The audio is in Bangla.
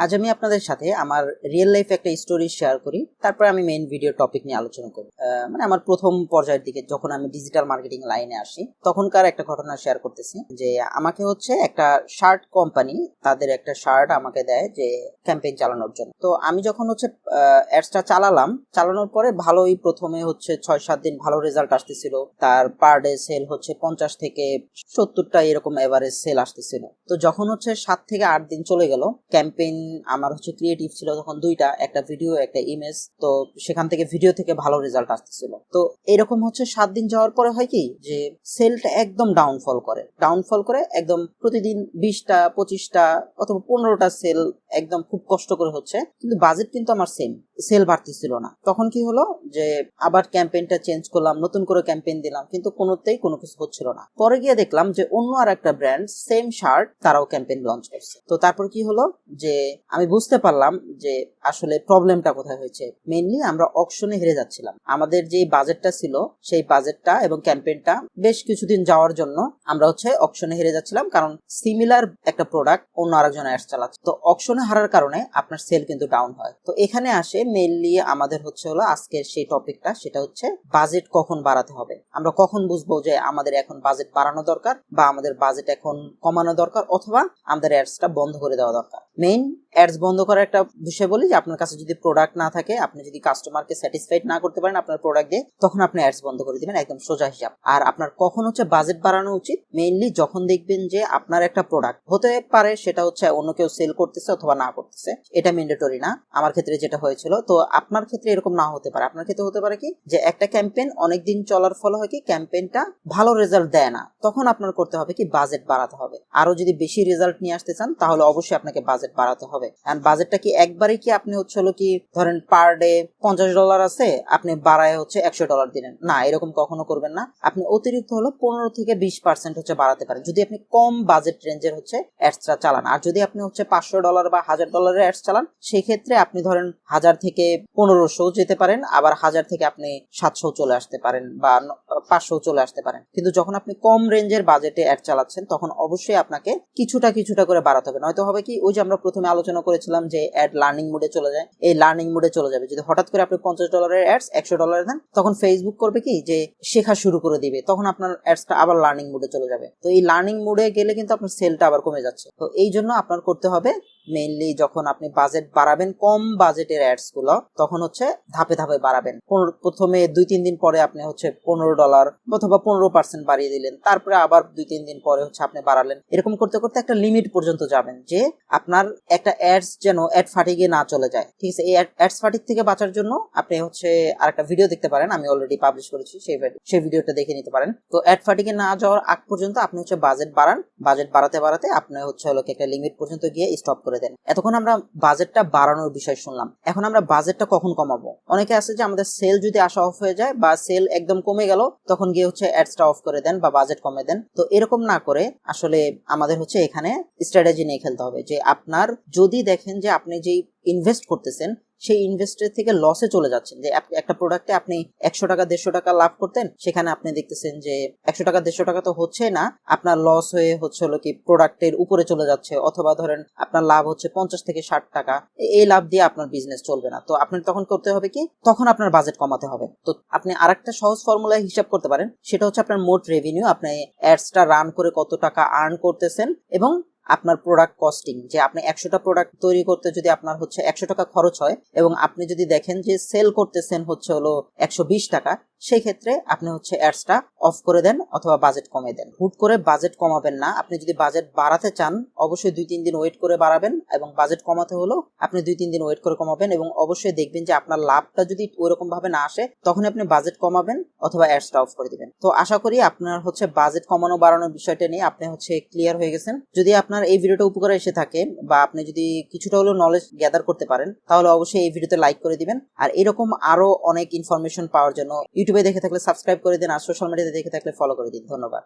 আজ আমি আপনাদের সাথে আমার রিয়েল লাইফ একটা স্টোরি শেয়ার করি, তারপরে আমি মেইন ভিডিও টপিক নিয়ে আলোচনা করি। মানে আমার প্রথম পর্যায়ের দিকে যখন আমি ডিজিটাল মার্কেটিং লাইনে আসি তখনকার একটা ঘটনা শেয়ার করতেছি। যে আমাকে হচ্ছে একটা শার্ট কোম্পানি তাদের একটা শার্ট আমাকে দেয় যে ক্যাম্পেইন চালানোর জন্য। তো আমি যখন হচ্ছে অ্যাডসটা চালানোর পরে ভালোই প্রথমে হচ্ছে 6-7 দিন ভালো রেজাল্ট আসতেছিল। তার পার ডে সেল হচ্ছে 50 থেকে 70টা এরকম এভারেজ সেল আসতেছিল। তো যখন হচ্ছে 7 থেকে 8 দিন চলে গেল, ক্যাম্পেইন আমার হচ্ছে ক্রিয়েটিভ ছিল তখন দুইটা, একটা ভিডিও একটা ইমেজ। তো সেখান থেকে ভিডিও থেকে ভালো রেজাল্ট আসতেছিল। তো এরকম হচ্ছে 7 দিন যাওয়ার পরে হয় কি যে সেলটা একদম ডাউনফল করে একদম প্রতিদিন 20টা 25টা অথবা 15টা সেল একদম খুব কষ্ট করে হচ্ছে, কিন্তু বাজেট কিন্তু আমার সেল বাড়তেছিল না। তখন কি হলো যে আবার ক্যাম্পেইনটা চেঞ্জ করলাম, নতুন করে ক্যাম্পেইন দিলাম, কিন্তু কোনোতেই কোনো কিছু হচ্ছিল না। পরে গিয়ে দেখলাম যে অন্য আর একটা ব্র্যান্ড সেম শার্ট তারাও ক্যাম্পেইন লঞ্চ করছে। তো তারপর কি হলো যে আমি বুঝতে পারলাম যে আসলে প্রবলেমটা কোথায় হয়েছে। মেইনলি আমরা অকশনে হেরে যাচ্ছিলাম। আমাদের যে বাজেটটা ছিল সেই বাজেটটা এবং ক্যাম্পেইনটা বেশ কিছুদিন যাওয়ার জন্য আমরা হচ্ছে অকশনে হেরে যাচ্ছিলাম, কারণ সিমিলার একটা প্রোডাক্ট অন্য আরেকজন অ্যাডস চালাচ্ছে। তো অকশনে হারার কারণে আপনার সেল কিন্তু ডাউন হয়। তো এখানে আসে মেইনলি আমাদের হচ্ছে হলো আজকের সেই টপিকটা, সেটা হচ্ছে বাজেট কখন বাড়াতে হবে। আমরা কখন বুঝবো যে আমাদের এখন বাজেট বাড়ানো দরকার বা আমাদের বাজেট এখন কমানো দরকার, অথবা আমাদের অ্যাডসটা বন্ধ করে দেওয়া দরকার। মেইন অ্যাডস বন্ধ করার একটা বিষয় বলি যে আপনার কাছে যদি প্রোডাক্ট না থাকে, আপনি যদি কাস্টমারকে স্যাটিসফাইড না করতে পারেন আপনার প্রোডাক্ট দিয়ে, তখন আপনি অ্যাডস বন্ধ করে দিবেন, একদম সোজা হিসাব। আর আপনার কখন হচ্ছে বাজেট বাড়ানো উচিত, মেইনলি যখন দেখবেন যে আপনার একটা প্রোডাক্ট হতে পারে সেটা হচ্ছে অন্য কেউ সেল করতেছে অথবা না করতেছে, এটা ম্যান্ডেটরি না। আমার ক্ষেত্রে যেটা হয়েছিল, তো আপনার ক্ষেত্রে এরকম না হতে পারে। আপনার ক্ষেত্রে হতে পারে কি যে একটা ক্যাম্পেইন অনেকদিন চলার ফলে হয় কি ক্যাম্পেইনটা ভালো রেজাল্ট দেয় না, তখন আপনার করতে হবে কি বাজেট বাড়াতে হবে। আরো যদি বেশি রেজাল্ট নিয়ে আসতে চান তাহলে অবশ্যই আপনাকে বাজেট বাড়াতে হবে। এন্ড বাজেটটা কি একবারে কি আপনি হচ্ছে হলো কি ধরেন পার ডে $50 আছে, আপনি বাড়ায় হচ্ছে $100 দিলেন না, এরকম কখনো করবেন না। আপনি অতিরিক্ত হলো 15 থেকে 20% হচ্ছে বাড়াতে পারেন যদি আপনি কম বাজেট রেঞ্জের হচ্ছে অ্যাডসটা চালান। আর যদি আপনি হচ্ছে $500 বা $1000 অ্যাডস চালান, সেই ক্ষেত্রে আপনি ধরেন 1000 থেকে 1500 যেতে পারেন, আবার 1000 থেকে আপনি 700 চলে আসতে পারেন বা 500 চলে আসতে পারেন। কিন্তু যখন আপনি কম রেঞ্জের বাজেটে অ্যাড চালাচ্ছেন তখন অবশ্যই আপনাকে কিছুটা করে বাড়াতে হবে। নয়তো হবে কি ওই যে আমরা প্রথমে আলোচনা করেছিলাম যে অ্যাড লার্নিং মোডে চলে যায়, এই লার্নিং মোডে চলে যাবে। যদি হঠাৎ করে আপনি $50 অ্যাডস $100 দেন, তখন ফেসবুক করবে কি যে শেখা শুরু করে দিবে, তখন আপনার অ্যাডসটা আবার লার্নিং মোডে চলে যাবে। তো এই লার্নিং মোডে গেলে কিন্তু আপনার সেলটা আবার কমে যাচ্ছে। তো এই জন্য আপনার করতে হবে মেইনলি যখন আপনি বাজেট বাড়াবেন কম বাজেটের অ্যাডস গুলো, তখন হচ্ছে ধাপে ধাপে বাড়াবেন। প্রথমে 2-3 দিন পরে আপনি হচ্ছে $15 অথবা 15% বাড়িয়ে দিলেন, তারপরে আবার 2-3 দিন পরে হচ্ছে আপনি বাড়ালেন। এরকম করতে করতে একটা লিমিট পর্যন্ত যাবেন যে আপনার একটা অ্যাডস যেন অ্যাড ফাটিগে না চলে যায়। ঠিক আছে, এই অ্যাডস ফাটিক থেকে বাঁচার জন্য আপনি হচ্ছে আরেকটা ভিডিও দেখতে পারেন, আমি অলরেডি পাবলিশ করেছি, সেই ভিডিওটা দেখে নিতে পারেন। তো অ্যাড ফাটিগে না যাওয়ার আগ পর্যন্ত আপনি হচ্ছে বাজেট বাড়ান, বাজেট বাড়াতে আপনি হচ্ছে হলো একটা লিমিট পর্যন্ত গিয়ে স্টপ করে দেন। এতক্ষণ আমরা বাজেটটা বাড়ানোর বিষয় শুনলাম, এখন আমরা বাজেটটা কখন কমাবো। অনেকে আছে যে আমাদের সেল যদি আসা অফ হয়ে যায় বা সেল একদম কমে গেল, তখন গিয়ে হচ্ছে অ্যাডসটা অফ করে দেন বা বাজেট কমে দেন। তো এরকম না করে আসলে আমাদের হচ্ছে এখানে স্ট্র্যাটেজি নিয়ে খেলতে হবে যে আপনার যদি দেখেন যে আপনি যেই ইনভেস্ট করতেছেন সেই ইনভেস্টের থেকে লসে চলে যাচ্ছেন, যে একটা প্রোডাক্টে আপনি 100 টাকা 150 টাকা লাভ করতেন, সেখানে আপনি দেখতেছেন যে 100 টাকা 150 টাকা তো হচ্ছে না, আপনার লস হয়ে হচ্ছে হলো কি প্রোডাক্টের উপরে চলে যাচ্ছে, অথবা ধরেন আপনার লাভ হচ্ছে 50 থেকে 60 টাকা, এই লাভ দিয়ে আপনার বিজনেস চলবে না। তো আপনার তখন করতে হবে কি, তখন আপনার বাজেট কমাতে হবে। তো আপনি আরেকটা সহজ ফর্মুলায় হিসাব করতে পারেন, সেটা হচ্ছে আপনার মোট রেভিনিউ, আপনি অ্যাডসটা রান করে কত টাকা আর্ন করতেছেন, এবং আপনার প্রোডাক্ট কস্টিং, যে আপনি 100টা প্রোডাক্ট তৈরি করতে যদি আপনার হচ্ছে 100 টাকা খরচ হয় এবং আপনি যদি দেখেন যে সেল করতেছেন হচ্ছে হলো 120 টাকা, সেই ক্ষেত্রে আপনি হচ্ছে অ্যাডসটা অফ করে দেন অথবা বাজেট কমিয়ে দেন। হুট করে বাজেট কমাবেন না। আপনি যদি বাজেট বাড়াতে চান অবশ্যই 2-3 দিন ওয়েট করে বাড়াবেন, এবং বাজেট কমাতে হলো আপনি 2-3 দিন ওয়েট করে কমাবেন, এবং অবশ্যই দেখবেন যে আপনার লাভটা যদি ওইরকম ভাবে না আসে তখন আপনি বাজেট কমাবেন অথবা অ্যাডসটা অফ করে দিবেন। তো আশা করি আপনার হচ্ছে বাজেট কমানো বাড়ানোর বিষয়টা নিয়ে আপনি হচ্ছে ক্লিয়ার হয়ে গেছেন। যদি আপনার এই ভিডিওটা উপকারে এসে থাকে বা আপনি যদি কিছুটা হলেও নলেজ গ্যাদার করতে পারেন, তাহলে অবশ্যই এই ভিডিওতে লাইক করে দিবেন। আর এরকম আরো অনেক ইনফরমেশন পাওয়ার জন্য ইউটিউবে দেখে থাকলে সাবস্ক্রাইব করে দিন, আর সোশ্যাল মিডিয়াতে দেখে থাকলে ফলো করে দিন। ধন্যবাদ।